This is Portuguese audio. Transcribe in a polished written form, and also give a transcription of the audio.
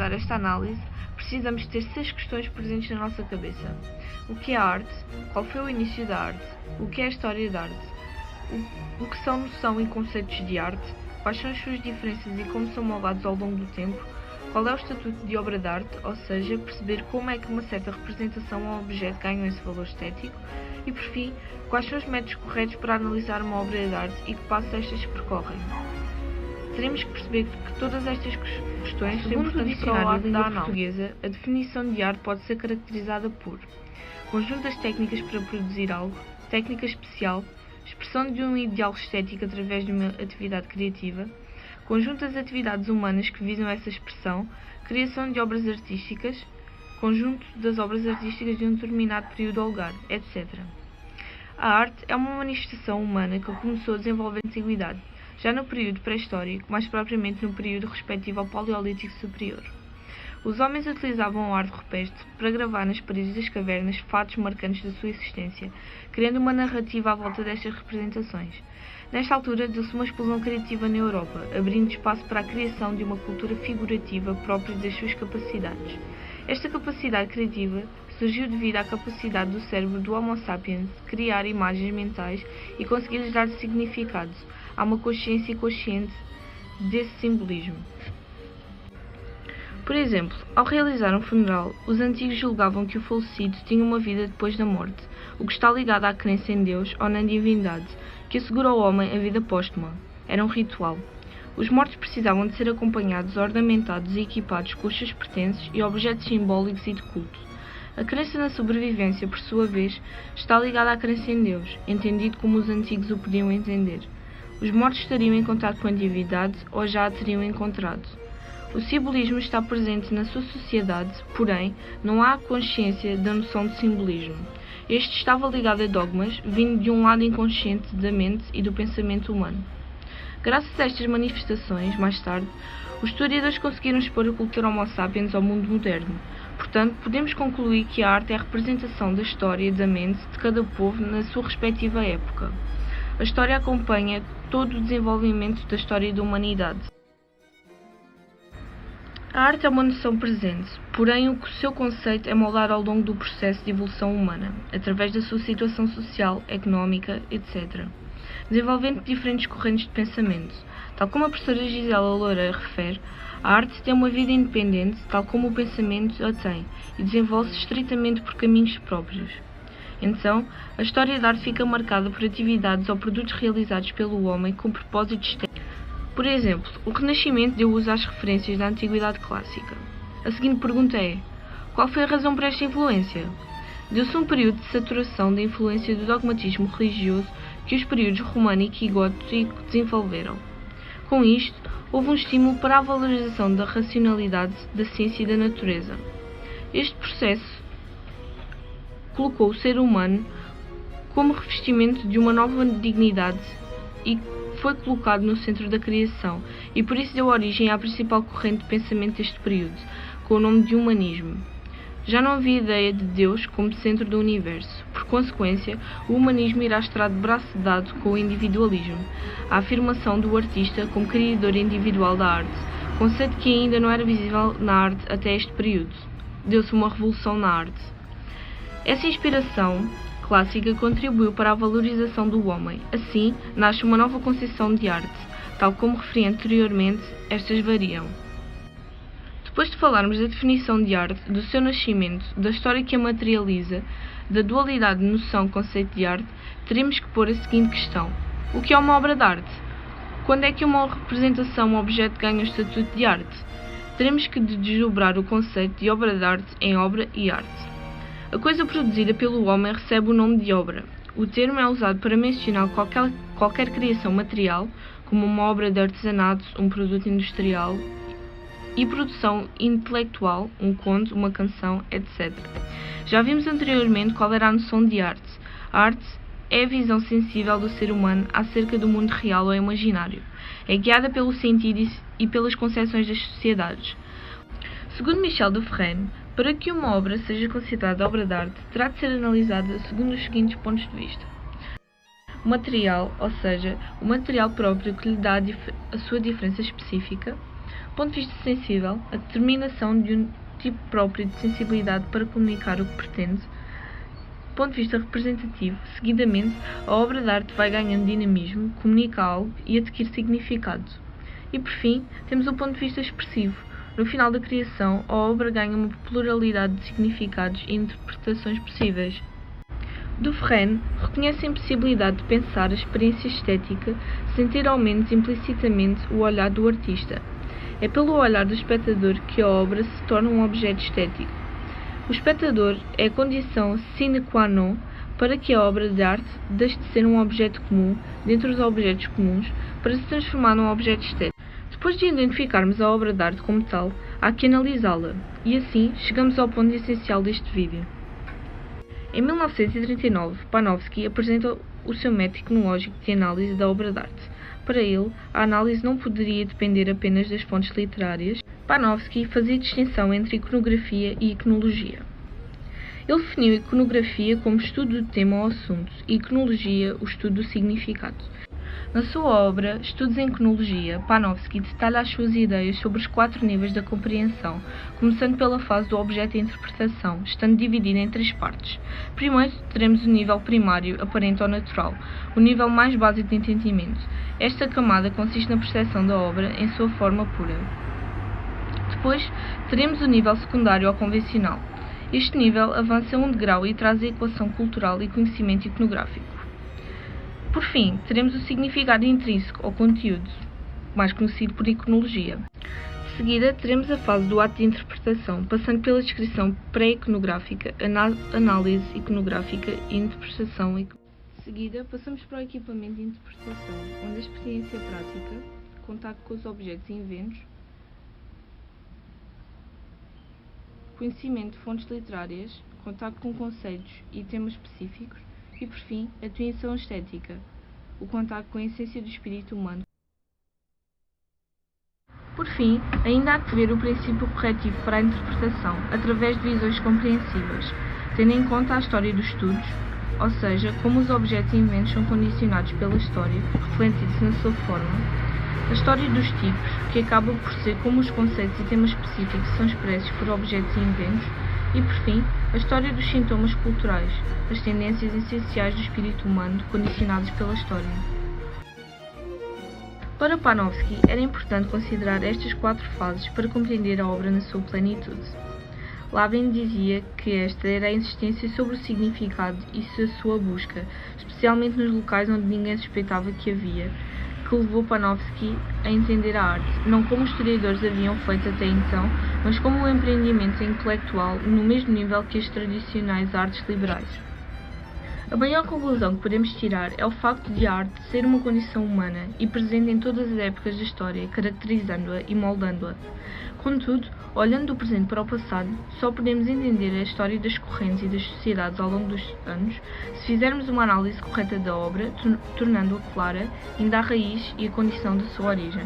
abordar esta análise, precisamos ter 6 questões presentes na nossa cabeça. O que é a arte? Qual foi o início da arte? O que é a história da arte? O que são noção e conceitos de arte? Quais são as suas diferenças e como são moldados ao longo do tempo? Qual é o estatuto de obra de arte, ou seja, perceber como é que uma certa representação ou objeto ganham esse valor estético? E por fim, quais são os métodos corretos para analisar uma obra de arte e que passos estas percorrem? Teremos que perceber que todas estas questões são importantes para o arte da portuguesa. A definição de arte pode ser caracterizada por conjunto das técnicas para produzir algo, técnica especial, expressão de um ideal estético através de uma atividade criativa, conjunto das atividades humanas que visam essa expressão, criação de obras artísticas, conjunto das obras artísticas de um determinado período ou lugar, etc. A arte é uma manifestação humana que começou a desenvolver na Antiguidade, já no período pré-histórico, mais propriamente no período respectivo ao Paleolítico Superior. Os homens utilizavam a arte rupestre para gravar nas paredes das cavernas fatos marcantes da sua existência, criando uma narrativa à volta destas representações. Nesta altura, deu-se uma explosão criativa na Europa, abrindo espaço para a criação de uma cultura figurativa própria das suas capacidades. Esta capacidade criativa surgiu devido à capacidade do cérebro do Homo sapiens de criar imagens mentais e conseguir-lhes dar significado. Há uma consciência consciente desse simbolismo. Por exemplo, ao realizar um funeral, os antigos julgavam que o falecido tinha uma vida depois da morte, o que está ligado à crença em Deus ou na divindade, que assegura ao homem a vida póstuma. Era um ritual. Os mortos precisavam de ser acompanhados, ornamentados e equipados com os seus pertences e objetos simbólicos e de culto. A crença na sobrevivência, por sua vez, está ligada à crença em Deus, entendido como os antigos o podiam entender. Os mortos estariam em contato com a divindade ou já a teriam encontrado. O simbolismo está presente na sua sociedade, porém, não há consciência da noção de simbolismo. Este estava ligado a dogmas, vindo de um lado inconsciente da mente e do pensamento humano. Graças a estas manifestações, mais tarde, os historiadores conseguiram expor a cultura Homo sapiens ao mundo moderno. Portanto, podemos concluir que a arte é a representação da história e da mente de cada povo na sua respectiva época. A história acompanha todo o desenvolvimento da história da humanidade. A arte é uma noção presente, porém o seu conceito é moldado ao longo do processo de evolução humana, através da sua situação social, económica, etc., desenvolvendo diferentes correntes de pensamento. Tal como a professora Gisela Loura refere, a arte tem uma vida independente, tal como o pensamento a tem, e desenvolve-se estritamente por caminhos próprios. Então, a história da arte fica marcada por atividades ou produtos realizados pelo homem com propósitos estéticos. Por exemplo, o Renascimento deu uso às referências da Antiguidade Clássica. A seguinte pergunta é: qual foi a razão para esta influência? Deu-se um período de saturação da influência do dogmatismo religioso que os períodos românico e gótico desenvolveram. Com isto, houve um estímulo para a valorização da racionalidade, da ciência e da natureza. Este processo colocou o ser humano como revestimento de uma nova dignidade e foi colocado no centro da criação, e por isso deu origem à principal corrente de pensamento deste período, com o nome de humanismo. Já não havia ideia de Deus como centro do universo. Por consequência, o humanismo irá estar de braço dado com o individualismo, a afirmação do artista como criador individual da arte, conceito que ainda não era visível na arte até este período. Deu-se uma revolução na arte. Essa inspiração clássica contribuiu para a valorização do homem. Assim, nasce uma nova concepção de arte. Tal como referi anteriormente, estas variam. Depois de falarmos da definição de arte, do seu nascimento, da história que a materializa, da dualidade de noção-conceito de arte, teremos que pôr a seguinte questão: o que é uma obra de arte? Quando é que uma representação ou objeto ganha o estatuto de arte? Teremos que desdobrar o conceito de obra de arte em obra e arte. A coisa produzida pelo homem recebe o nome de obra. O termo é usado para mencionar qualquer criação material, como uma obra de artesanato, um produto industrial, e produção intelectual, um conto, uma canção, etc. Já vimos anteriormente qual era a noção de arte. A arte é a visão sensível do ser humano acerca do mundo real ou imaginário. É guiada pelo sentido e pelas concepções das sociedades. Segundo Michel Dufresne, para que uma obra seja considerada obra de arte, terá de ser analisada segundo os seguintes pontos de vista. O material, ou seja, o material próprio que lhe dá a sua diferença específica. Do ponto de vista sensível, a determinação de um tipo próprio de sensibilidade para comunicar o que pretende. Do ponto de vista representativo, seguidamente, a obra de arte vai ganhando dinamismo, comunica algo e adquire significado. E por fim, temos o ponto de vista expressivo. No final da criação, a obra ganha uma pluralidade de significados e interpretações possíveis. Dufresne reconhece a impossibilidade de pensar a experiência estética sem ter ao menos implicitamente o olhar do artista. É pelo olhar do espectador que a obra se torna um objeto estético. O espectador é a condição sine qua non para que a obra de arte deixe de ser um objeto comum dentre os objetos comuns para se transformar num objeto estético. Depois de identificarmos a obra de arte como tal, há que analisá-la, e assim chegamos ao ponto essencial deste vídeo. Em 1939, Panofsky apresenta o seu método tecnológico de análise da obra de arte. Para ele, a análise não poderia depender apenas das fontes literárias. Panofsky fazia distinção entre iconografia e iconologia. Ele definiu a iconografia como estudo do tema ou assunto e iconologia o estudo do significado. Na sua obra Estudos em Iconologia, Panofsky detalha as suas ideias sobre os 4 níveis da compreensão, começando pela fase do objeto de interpretação, estando dividida em 3 partes. Primeiro, teremos o nível primário, aparente ou natural, o nível mais básico de entendimento. Esta camada consiste na percepção da obra em sua forma pura. Depois, teremos o nível secundário ou convencional. Este nível avança um degrau e traz a equação cultural e conhecimento iconográfico. Por fim, teremos o significado intrínseco ou conteúdo, mais conhecido por iconologia. De seguida, teremos a fase do ato de interpretação, passando pela descrição pré-iconográfica, análise iconográfica e interpretação iconográfica. De seguida, passamos para o equipamento de interpretação, onde a experiência prática, contato com os objetos e inventos, conhecimento de fontes literárias, contato com conceitos e temas específicos, e, por fim, a atuação estética, o contato com a essência do espírito humano. Por fim, ainda há que ver o princípio corretivo para a interpretação, através de visões compreensivas, tendo em conta a história dos estudos, ou seja, como os objetos e inventos são condicionados pela história, refletindo-se na sua forma, a história dos tipos, que acaba por ser como os conceitos e temas específicos são expressos por objetos e inventos, e, por fim, a história dos sintomas culturais, as tendências essenciais do espírito humano condicionados pela história. Para Panofsky, era importante considerar estas 4 fases para compreender a obra na sua plenitude. Labin dizia que esta era a insistência sobre o significado e a sua busca, especialmente nos locais onde ninguém suspeitava que havia, que levou Panofsky a entender a arte, não como os historiadores haviam feito até então, mas como um empreendimento intelectual no mesmo nível que as tradicionais artes liberais. A maior conclusão que podemos tirar é o facto de a arte ser uma condição humana e presente em todas as épocas da história, caracterizando-a e moldando-a. Contudo, olhando do presente para o passado, só podemos entender a história das correntes e das sociedades ao longo dos anos se fizermos uma análise correta da obra, tornando-a clara, ainda a raiz e a condição da sua origem.